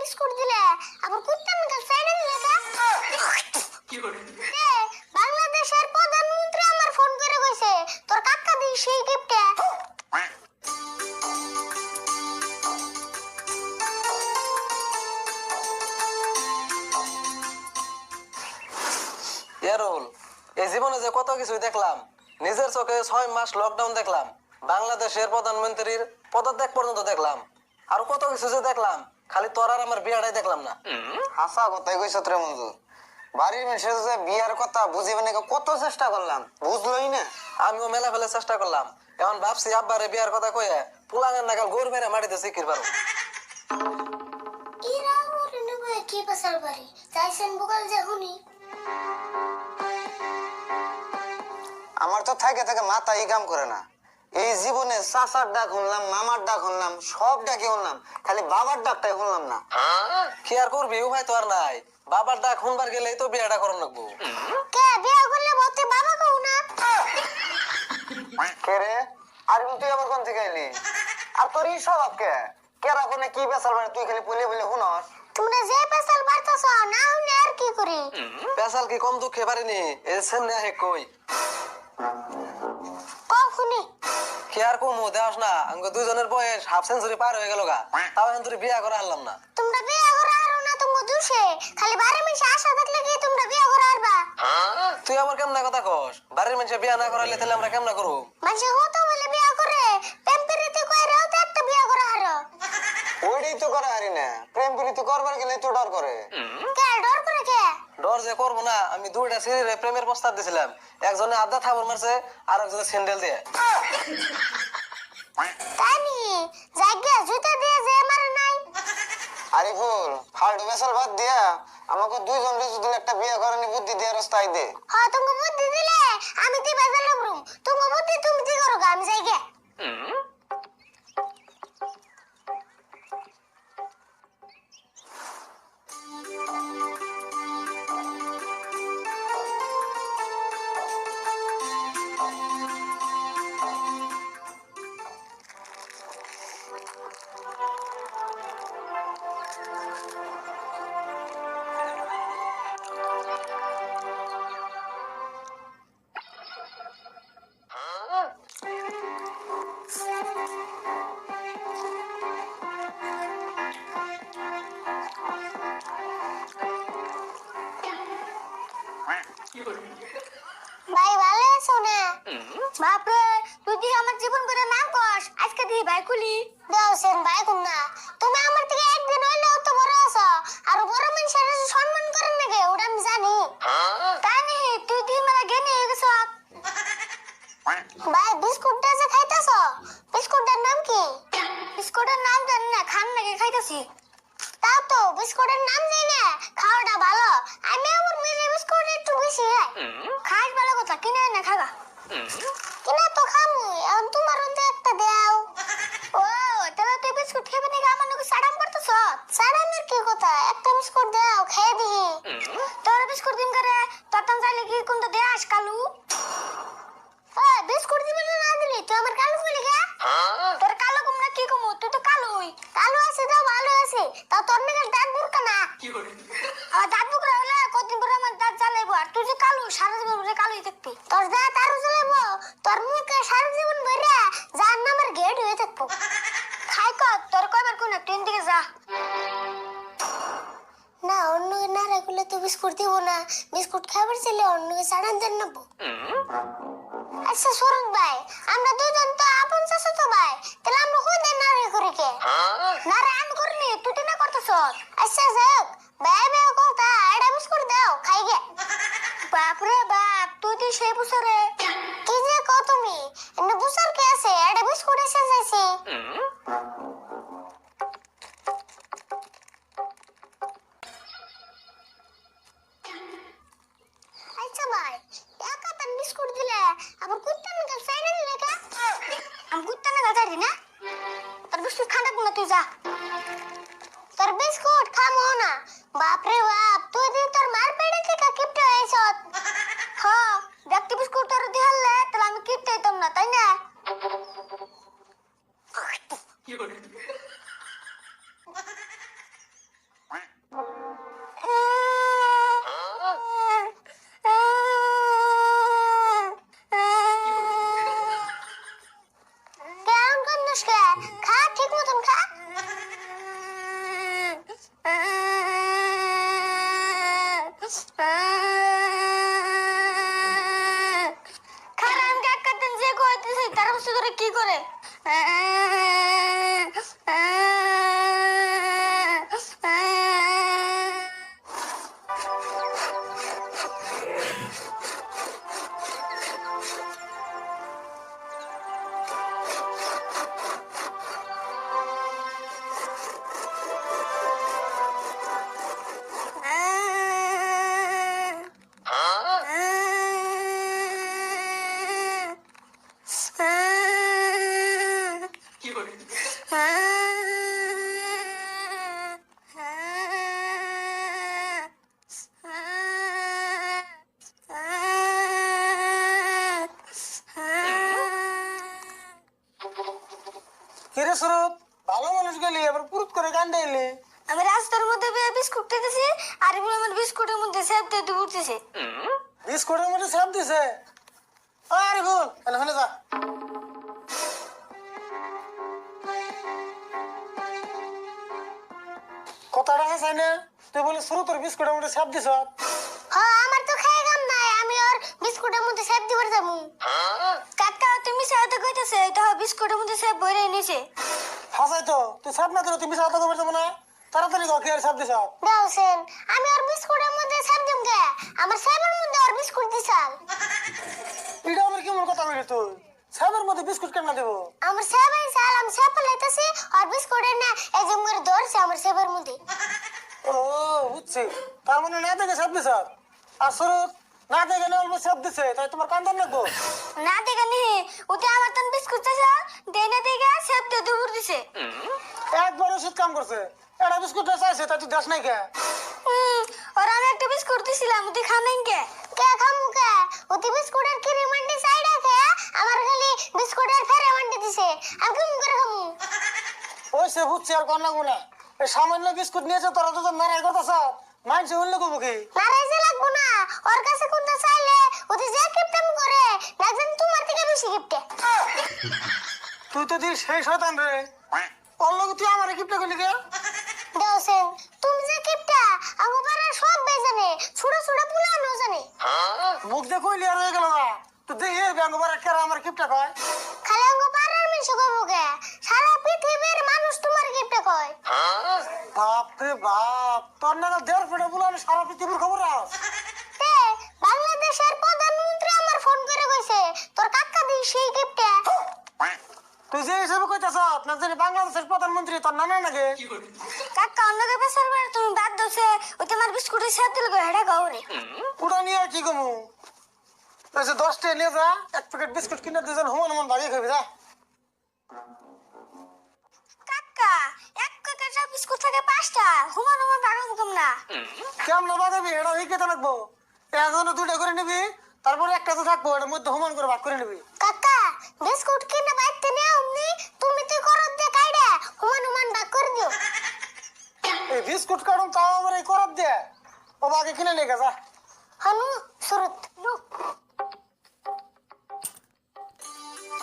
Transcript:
Biscuit দিলে আবার কুত্তার মতো সাইডে দিলে কি করে বাংলাদেশের প্রধানমন্ত্রী আমার ফোন করে কইছে তোর কাকা দি সেই গিফটে ইয়ারুল এই জীবনে যে কত কিছু দেখলাম নিজের চোখে 6 মাস লকডাউন দেখলাম বাংলাদেশের প্রধানমন্ত্রীর পদত্যাগ পর্যন্ত দেখলাম আর কত কিছু যে দেখলাম খালি তোর আর আমার বিয়াটাই দেখলাম না হাসা কথাই কইছ রে মঞ্জু বাড়ির মানুষের যে বিয়ার কথা বুঝিবে না কত চেষ্টা করলাম বুঝলই না আমিও মেলা ফেলে চেষ্টা করলাম এখন ভাবছি আব্বারে বিয়ার কথা কয়ে পুলানের নাগাল গোর মেরে মাটিতে শিখির পারো ইরা ওরে নবে কি পাসার বাড়ি চাইছেন বকাল যে হুনি আমার তো থাকে থাকে মাথা কাম করে না এই জীবনে চাচার ডাক শুনলাম মামার ডাক শুনলাম সব ডাকে শুনলাম খালি বাবার ডাকটাই শুনলাম না কি আর করবি উপায় তো আর নাই বাবার ডাক শুনবার গেলেই তো বিয়াটা করন লাগবো কে বিয়া করলে বলতে বাবা কও না কে রে আর তুই আবার কোন থেকে এলি আর তোর এই স্বভাব কে কেরা কোনে কি বেসাল মানে তুই খালি বলে বলে শুনস তোমরা যে পেছাল বাড়তাছ না হুনে আর কি করি পেশাল কি কম দুঃখে পারিনি এ সামনে আহে কই কখনি কি আর কমু দেওয়াস না আঙ্গ দুজনের বয়স হাফ সেঞ্চুরি পার হয়ে গেল গা তাও এখন তোর বিয়া করে আনলাম না তোমরা বিয়া করে আরো না তোমার দুষে খালি বারে মিশে আশা থাকলে কি তোমরা বিয়া করে আরবা তুই আমার কেমন কথা কস বাড়ির মানুষে বিয়া না করাইলে তাহলে আমরা কেমন করবো মানুষে হতো বলে বিয়া করে প্রেমপ্রীতি কইরাও তো একটা বিয়া করে হারো ওইটাই তো করে হারি না প্রেম প্রীতি করবার গেলে তো ডর করে কে ডর করে কে ডর যে করবো না আমি দুইটা সিরিজে প্রেমের প্রস্তাব দিছিলাম একজনে আধা থাবর মারছে আর একজনে স্যান্ডেল দিয়ে তানি জায়গা জুতা দিয়ে যে মারে নাই আরিফুল ফালতু বেসাল বাদ দিয়া আমাকে দুইজন যদি একটা বিয়ে করানি বুদ্ধি দিয়ে রাস্তায় দে হ্যাঁ তুমি বুদ্ধি দিলে আমি দি বাজার লাগরুম তুমি বুদ্ধি তুমি কি করো গা, আমি জায়গা ভাই ভালো আছো না বাপরে তুই দি আমার জীবন করে নাম কস আজকে দি ভাই খুলি দাওছেন ভাই কোন না তুমি আমার থেকে একদিন হইলেও তো বড় আছো আর বড় মানুষের সম্মান করেন নাকি ওটা আমি জানি তাই নি তুই দি মেলা জ্ঞানী হয়ে গেছ ভাই বিস্কুটটা যে খাইতাছ বিস্কুটটার নাম কি বিস্কুটের নাম জানি না খান নাকি খাইতাছি তাও তো বিস্কুটের নাম জানি না খাওয়াটা ভালো আমি আমার মেয়ে বিস্কুট একটু বেশি খাই ভালো কথা কিনে না খাগা কিনা তো খামু এখন তোমার তো একটা দাও ও তাহলে তুই বিস্কুট খেয়ে নাকি আমার নাকি সাড়াম করতেছ সাড়ামের কি কথা একটা বিস্কুট দাও খেয়ে দিই তোর বিস্কুট দিন করে তোর তাম চাইলে কি কোনটা দেয়াস কালু বিস্কুট দিবি না দিলি তুই আমার কালো কইলি কে তোর কালো কুমড়া কি কমু তুই তো কালোই কালো আছে তো ভালো আছে তা তোর নাকি দাঁত বুরকা না কি করে দাঁত বুরকা হলে কতদিন পরে আমার দাঁত জ্বালাইবো আর তুই যে কালো সারা জীবন ধরে কালোই থাকবি তোর দাঁত আরো জ্বালাইবো তোর মুখে সারা জীবন ভরে জাহান্নামের গেট হয়ে থাকবো খাই কর তোর কয়বার কোন তুই দিকে যা না অন্য না রেগুলে তো বিস্কুট দিব না বিস্কুট খাবার চাইলে অন্যকে সাড়ান দেন নেবো আচ্ছা সুরত ভাই আমরা দুজন তো আপন চাচা তো ভাই তাহলে আমরা খুদে নারে করি কে নারে আমি করিনি তুই তো না করতেছ আচ্ছা যাক ভাই ভাই কথা এটা বিস্কুট দাও খাই গে বাপরে বাপ তুই তো সেই বুসরে কি যে কও তুমি এনে বুসর কে আছে এটা বিস্কুট এসে যাইছে আচ্ছা ভাই একা তান বিস্কুট দিলে আবার কুত্তা না সাইডে দিলে কা আমি কুত্তা না গাড়ি না তোর বিস্কুট খানা কোন তুই যা তোর বিস্কুট খামো না বাপ রে বাপ তুই দিন তোর মার পেড়ে থেকে কিপটে হয়েছ হ্যাঁ দেখতে বিস্কুট তোর দিহালে তাহলে আমি কিপটে হইতাম না তাই না করে কিরে সুরত, ভালো মানুষ গেলি আবার পুরুত করে গান ডাইলি। আমি রাস্তার মধ্যে বিস্কুট খেতেছি আর এগুলো আমার বিস্কুটের মধ্যে সেপ দিয়ে উঠতেছে। বিস্কুটের মধ্যে সাপ দিছে? আরে ভুল, এখানে যা। কথাটা হাসাই না, তুই বলে সুরতের বিস্কুটের মধ্যে সাপ দিছ। হ্যাঁ, আমার তো খেয়ে গাম নাই, আমি ওর বিস্কুটের মধ্যে সেপ দিবার যাবো। কাকা তুমি সাথে কইতেছে এটা বিস্কুটের মধ্যে সেপ বইরে নিছে। হাসাই তো, তুই সাপ না দিলে তুমি সাথে করবে যাবো না। তাড়াতাড়ি কি আর সাপ দিছ? দাওছেন আমি ওর বিস্কুটের মধ্যে সেপ দিম কে? আমার সেপের মধ্যে ওর বিস্কুট দিছাল। এটা আমার কেমন কথা বলি তুই? সাপের মধ্যে বিস্কুট কেন দেবো? আমার সেপ আইছাল, আমি সেপ লাইতেছি আর বিস্কুটের না এই যে মুরে ধরছে আমার সেপের মধ্যে। ও বুঝছি, তার মানে না দেখে সাপ দিছ। আর সুরত না দেখে না অল্প সাপ দিছে, তাই তোমার কান্দান লাগবো। না দেখে নি ওতে আমার তন বিস্কুট চাইছা দেই না দেখে সেপ দিয়ে দুপুর দিছে। একবার ওষুধ কাম করছে, এটা বিস্কুট চাইছে তাই তুই দেশ নাই কে? ওর আমি একটা বিস্কুট দিছিলাম ওতে খানেন কে? কে খামু কে? ওতে বিস্কুটের কি রিমান্ডি সাইড আছে, আমার খালি বিস্কুটের ফেরে মান্ডি দিছে। আমি কেমন করে খামু? ওই সে বুঝছি, আর কোন লাগবো না। এই সামান্য বিস্কুট নিয়েছে তোরা তো নারাই করতেছ, মানছে উল্লেখ করবো কি? নারাইজে লাগবো না, ওর কাছে কোনটা চাইলে ওতে যে কিপটাম করে দেখবেন তোমার থেকে বেশি কিপটে। তুই তো দিস সেই শয়তান রে, ওর লোক তুই আমার গিফট করলি কে? দেওছেন তুমি যে কিপটা আমগো পাড়ার সব ভাই জানে, ছোট ছোট পুলানো জানে। মুখ দিয়ে কইলি আর হয়ে গেল না। তুই দেখে ব্যাঙ্গ বারা কেরা আমার গিফটটা কয়। খালি আমগো পাড়ার মিশু কইবো কে? সারা পৃথিবীর মানুষ তোমার কিপটা কয়। বাপ রে বাপ, তোর না 1.5 ফুটে বুলানো সারা পৃথিবীর খবর আস। তে বাংলাদেশের প্রধানমন্ত্রী আমার ফোন করে কইছে তোর কাকা দিই সেই গিফটে। তুই যে হিসেবে কইতেছ না যে বাংলাদেশের প্রধানমন্ত্রী তোর নানা নাকি? কাকা অন্যকে বেসার করে তুমি বাদ দছে ওই তোমার বিস্কুটের সাথে দিল হেডা গাওরে। ওটা নিয়ে আর কি কমু? ওই যে 10 টাকা নিয়ে যা, এক প্যাকেট বিস্কুট কিনে দুজন হুমান ভাগে খাবি যা। কাকা এক প্যাকেট বিস্কুট থাকে 5টা, হুমান হুমান ভাগাম কম না। কেমন বাগাবি এটা শিখতে লাগবো। এখন 2টা করে নিবি, তারপরে একটা তো থাকবো, এটার মধ্যে হুমান করে ভাগ করে নিবি। কাকা বিস্কুট কিনে বাইতে নে অমনি তুমি তুই করত দে কাইডা হুমান হুমান ভাগ করে দিও। এই বিস্কুট কাটুন তাও আমার এই করার দে, ও বাগে কিনে নিয়ে যা। হানু সুরত